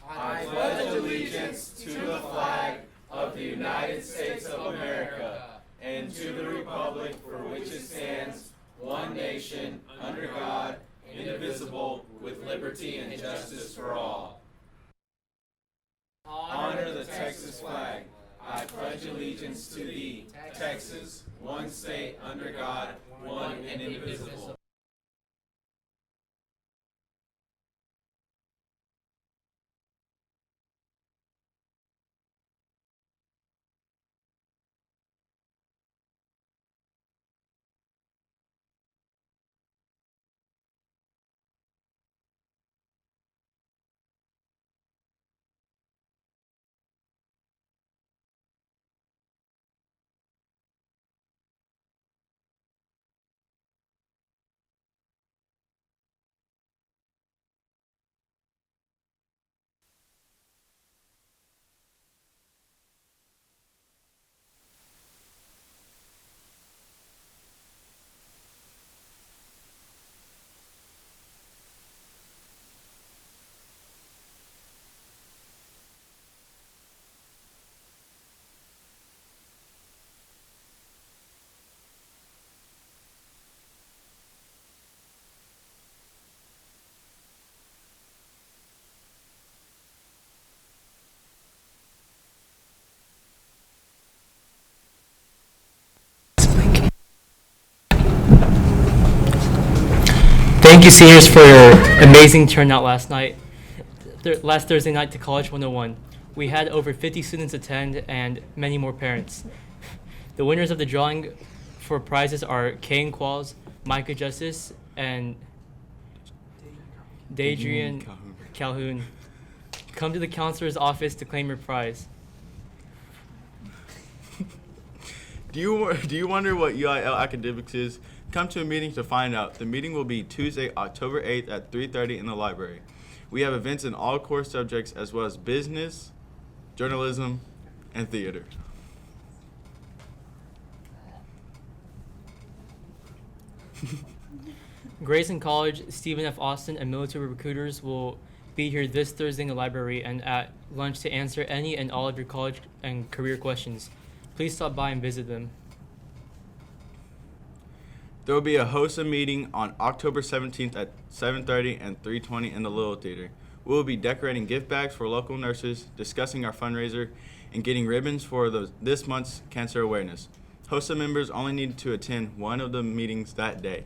I pledge allegiance to the flag of the United States of America and to the republic for which it stands, one nation, under God, indivisible, with liberty and justice for all. Honor the Texas flag. I pledge allegiance to thee, Texas, one state under God, one and indivisible. Thank you, seniors, for your amazing turnout last night. Last Thursday night to College 101. We had over 50 students attend and many more parents. The winners of the drawing for prizes are Kane Qualls, Micah Justice, and Dadrian Calhoun. Come to the counselor's office to claim your prize. Do you wonder what UIL academics is? Come to a meeting to find out. The meeting will be Tuesday, October 8th at 3:30 in the library. We have events in all core subjects as well as business, journalism, and theater. Grayson College, Stephen F. Austin, and military recruiters will be here this Thursday in the library and at lunch to answer any and all of your college and career questions. Please stop by and visit them. There will be a HOSA meeting on October 17th at 7:30 and 3:20 in the Little Theater. We will be decorating gift bags for local nurses, discussing our fundraiser, and getting ribbons for this month's cancer awareness. HOSA members only need to attend one of the meetings that day.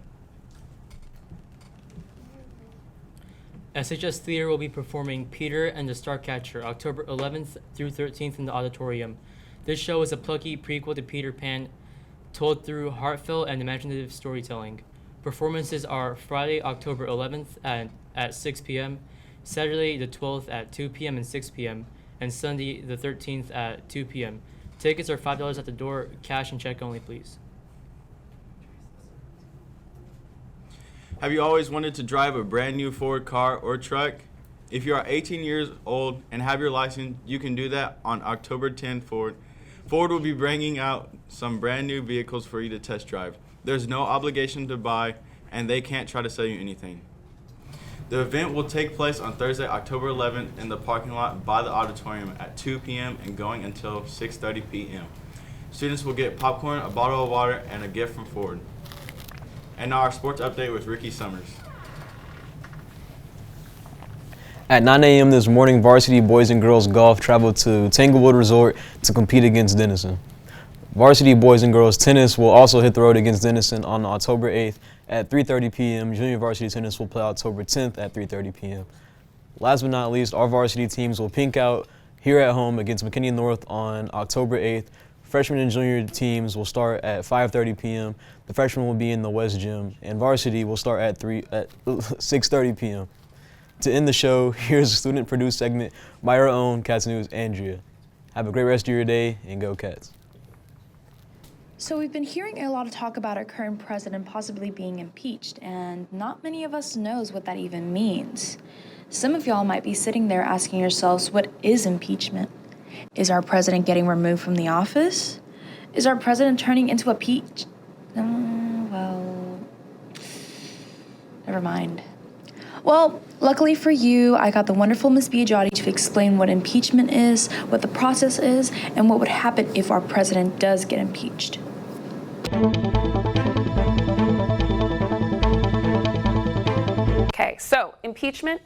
SHS Theater will be performing Peter and the Starcatcher October 11th through 13th in the auditorium. This show is a plucky prequel to Peter Pan, told through heartfelt and imaginative storytelling. Performances are Friday, October 11th at 6 p.m., Saturday the 12th at 2 p.m. and 6 p.m., and Sunday the 13th at 2 p.m. Tickets are $5 at the door, cash and check only, please. Have you always wanted to drive a brand new Ford car or truck? If you are 18 years old and have your license, you can do that on October 10th. Ford will be bringing out some brand new vehicles for you to test drive. There's no obligation to buy, and they can't try to sell you anything. The event will take place on Thursday, October 11th in the parking lot by the auditorium at 2 p.m. and going until 6:30 p.m. Students will get popcorn, a bottle of water, and a gift from Ford. And now our sports update with Ricky Summers. At 9 a.m. this morning, varsity boys and girls golf traveled to Tanglewood Resort to compete against Denison. Varsity boys and girls tennis will also hit the road against Denison on October 8th at 3:30 p.m. Junior varsity tennis will play October 10th at 3:30 p.m. Last but not least, our varsity teams will pink out here at home against McKinney North on October 8th. Freshman and junior teams will start at 5:30 p.m. The freshmen will be in the West Gym, and varsity will start at 6:30 p.m. To end the show, here's a student-produced segment by our own Cats News, Andrea. Have a great rest of your day, and go Cats. So we've been hearing a lot of talk about our current president possibly being impeached, and not many of us knows what that even means. Some of y'all might be sitting there asking yourselves, what is impeachment? Is our president getting removed from the office? Is our president turning into a peach? Well, never mind. Well, luckily for you, I got the wonderful Miss Biagiotti to explain what impeachment is, what the process is, and what would happen if our president does get impeached. Okay, so impeachment.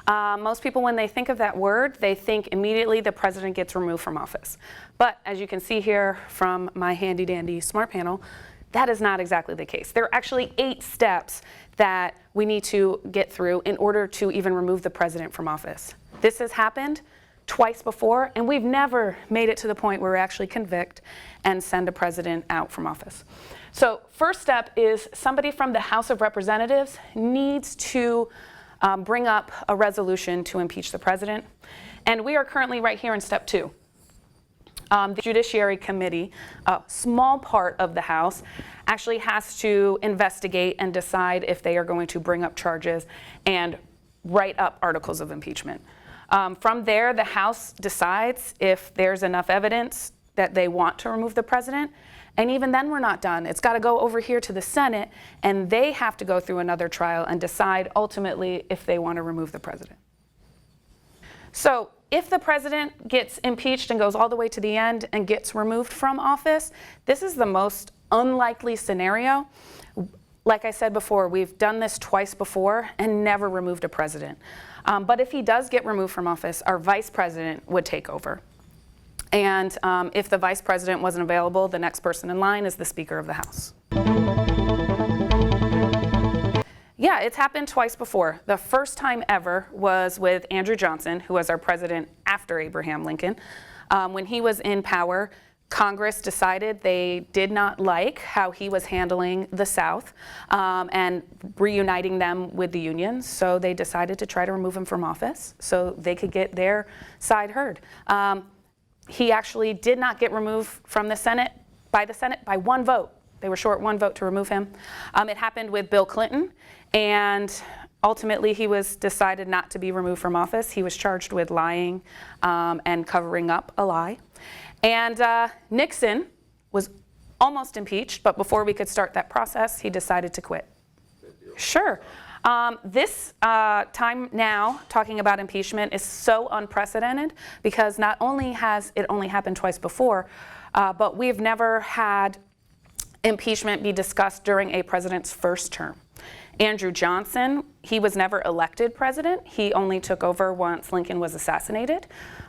Most people, when they think of that word, they think immediately the president gets removed from office. But as you can see here from my handy dandy smart panel, that is not exactly the case. There are actually 8 steps that we need to get through in order to even remove the president from office. This has happened twice before, and we've never made it to the point where we actually convict and send a president out from office. So first step is somebody from the House of Representatives needs to bring up a resolution to impeach the president. And we are currently right here in step 2. The Judiciary Committee, a small part of the House, actually has to investigate and decide if they are going to bring up charges and write up articles of impeachment. From there, the House decides if there's enough evidence that they want to remove the president. And even then, we're not done. It's got to go over here to the Senate, and they have to go through another trial and decide ultimately if they want to remove the president. So if the president gets impeached and goes all the way to the end and gets removed from office, this is the most unlikely scenario. Like I said before, we've done this twice before and never removed a president. But if he does get removed from office, our vice president would take over. And if the vice president wasn't available, the next person in line is the Speaker of the House. Yeah, it's happened twice before. The first time ever was with Andrew Johnson, who was our president after Abraham Lincoln. When he was in power, Congress decided they did not like how he was handling the South and reuniting them with the unions. So they decided to try to remove him from office so they could get their side heard. He actually did not get removed from the Senate by one vote. They were short one vote to remove him. It happened with Bill Clinton, and ultimately he was decided not to be removed from office. He was charged with lying and covering up a lie. And Nixon was almost impeached, but before we could start that process, he decided to quit. Sure. This time now, talking about impeachment, is so unprecedented because not only has it only happened twice before, but we've never had impeachment be discussed during a president's first term. Andrew Johnson, he was never elected president. He only took over once Lincoln was assassinated.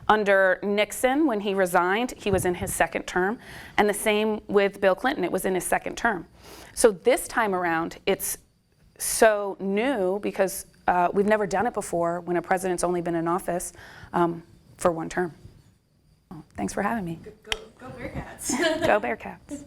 Under Nixon, when he resigned, he was in his second term. And the same with Bill Clinton, it was in his second term. So this time around, it's so new because we've never done it before when a president's only been in office for one term. Well, thanks for having me. Go Bearcats. Go Bearcats.